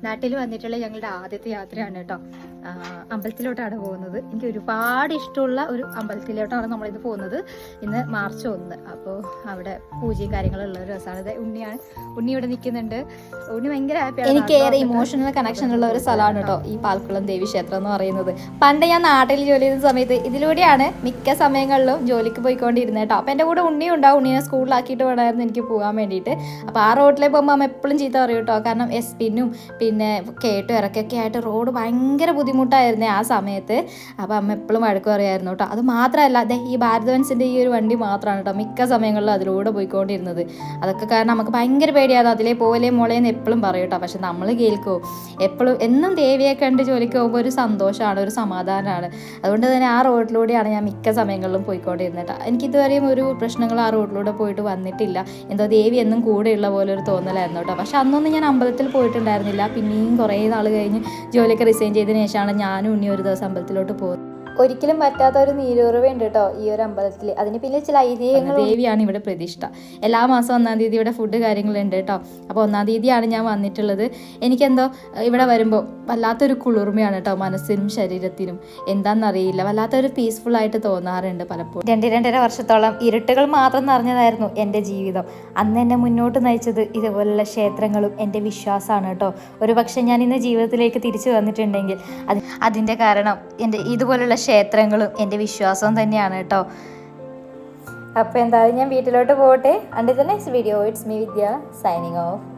നാട്ടിൽ വന്നിട്ടുള്ള ഞങ്ങളുടെ ആദ്യത്തെ യാത്രയാണ് കേട്ടോ. അമ്പലത്തിലോട്ടാണ് പോകുന്നത്. എനിക്ക് ഒരുപാട് ഇഷ്ടമുള്ള ഒരു അമ്പലത്തിലോട്ടാണ് നമ്മളിത് പോകുന്നത്. ഇന്ന് മാർച്ച് 1. അപ്പോൾ അവിടെ പൂജയും കാര്യങ്ങളുള്ള ഒരു രസമാണ്. ഉണ്ണി ഇവിടെ നിൽക്കുന്നുണ്ട്. ഉണ്ണി ഭയങ്കര ഹാപ്പിയാണ്. എനിക്ക് ഏറെ ഇമോഷണൽ കണക്ഷൻ ഉള്ള ഒരു സ്ഥലമാണ് കേട്ടോ ഈ പാൽക്കുളം ദേവീക്ഷേത്രം എന്ന് പറയുന്നത്. പണ്ട് ഞാൻ നാട്ടിൽ ജോലി ചെയ്യുന്ന സമയത്ത് ഇതിലൂടെയാണ് മിക്ക സമയങ്ങളിലും ജോലിക്ക് പോയിക്കൊണ്ടിരുന്നത് കേട്ടോ. അപ്പം എൻ്റെ കൂടെ ഉണ്ണിയും ഉണ്ടാവും. ഉണ്ണിനെ സ്കൂളിലാക്കിയിട്ട് വേണമായിരുന്നു എനിക്ക് പോകാൻ വേണ്ടിയിട്ട്. അപ്പോൾ ആ റോഡിലെ പോകുമ്പോൾ അമ്മ എപ്പോഴും ചീത്ത പറയും കേട്ടോ. കാരണം എസ്പിനും പിന്നെ കേട്ടും ഇറക്കൊക്കെ ആയിട്ട് റോഡ് ഭയങ്കര ബുദ്ധിമുട്ടായിരുന്നേ ആ സമയത്ത്. അപ്പോൾ അമ്മ എപ്പോഴും വഴക്ക് പറയായിരുന്നു കേട്ടോ. അത് മാത്രമല്ല, അതെ ഈ ഭാരതവൻസിൻ്റെ ഈ ഒരു വണ്ടി മാത്രമാണ് കേട്ടോ മിക്ക സമയങ്ങളിലും അതിലൂടെ പോയിക്കൊണ്ടിരുന്നത്. അതൊക്കെ കാരണം നമുക്ക് ഭയങ്കര പേടിയാണ്. അതിലേ പോലെ മോളേന്ന് എപ്പോഴും പറയും കേട്ടോ. പക്ഷെ നമ്മൾ കേൾക്കുമോ? എപ്പോഴും എന്നും ദേവിയെ കണ്ട് ജോലിക്ക് പോകുമ്പോൾ ഒരു സന്തോഷമാണ്, ഒരു സമാധാനമാണ്. അതുകൊണ്ട് തന്നെ ആ റോഡിലൂടെയാണ് ഞാൻ മിക്ക സമയങ്ങളിലും പോയിക്കൊണ്ടിരുന്നത് കേട്ടോ. എനിക്കിതുവരെയും ഒരു പ്രശ്നങ്ങൾ ആ റോഡിലൂടെ പോയിട്ട് വന്നിട്ടില്ല. എന്തോ ദേവി എന്നും കൂടെയുള്ള പോലെ ഒരു തോന്നലായിരുന്നു കേട്ടോ. പക്ഷെ അന്നൊന്നും ഞാൻ അമ്പലത്തിൽ പോയിട്ടുണ്ടായിരുന്നില്ല. പിന്നെയും കുറേ നാൾ കഴിഞ്ഞ് ജോലിയൊക്കെ റിസൈൻ ചെയ്തതിന് ശേഷമാണ് ഞാനും ഉണ്ണി ഒരു ദിവസം അമ്പലത്തിലോട്ട് പോകുന്നത്. ഒരിക്കലും പറ്റാത്ത ഒരു നീരുറവുണ്ട് കേട്ടോ ഈ ഒരു അമ്പലത്തിൽ. അതിന് പിന്നെ ചില ഐതിഹ്യങ്ങൾ. ദേവിയാണ് ഇവിടെ പ്രതിഷ്ഠ. എല്ലാ മാസം 1-ാം തീയതി ഇവിടെ ഫുഡ് കാര്യങ്ങളുണ്ട് കേട്ടോ. അപ്പോൾ 1-ാം തീയതിയാണ് ഞാൻ വന്നിട്ടുള്ളത്. എനിക്കെന്തോ ഇവിടെ വരുമ്പോൾ വല്ലാത്തൊരു കുളിർമയാണ് കേട്ടോ മനസ്സിനും ശരീരത്തിനും. എന്താണെന്നറിയില്ല, വല്ലാത്തൊരു പീസ്ഫുൾ ആയിട്ട് തോന്നാറുണ്ട് പലപ്പോഴും. 2-2.5 വർഷത്തോളം ഇരുട്ടുകൾ മാത്രം നിറഞ്ഞതായിരുന്നു എൻ്റെ ജീവിതം. അന്ന് എന്നെ മുന്നോട്ട് നയിച്ചത് ഇതുപോലുള്ള ക്ഷേത്രങ്ങളും എൻ്റെ വിശ്വാസമാണ് കേട്ടോ. ഒരു പക്ഷേ ഞാൻ ഇന്ന് ജീവിതത്തിലേക്ക് തിരിച്ചു വന്നിട്ടുണ്ടെങ്കിൽ അതിൻ്റെ കാരണം എൻ്റെ ഇതുപോലുള്ള ക്ഷേത്രങ്ങളും എൻ്റെ വിശ്വാസവും തന്നെയാണ് കേട്ടോ. അപ്പോൾ എന്തായാലും ഞാൻ വീട്ടിലോട്ട് പോകട്ടെ. Until the next video, it's me Vidya signing off.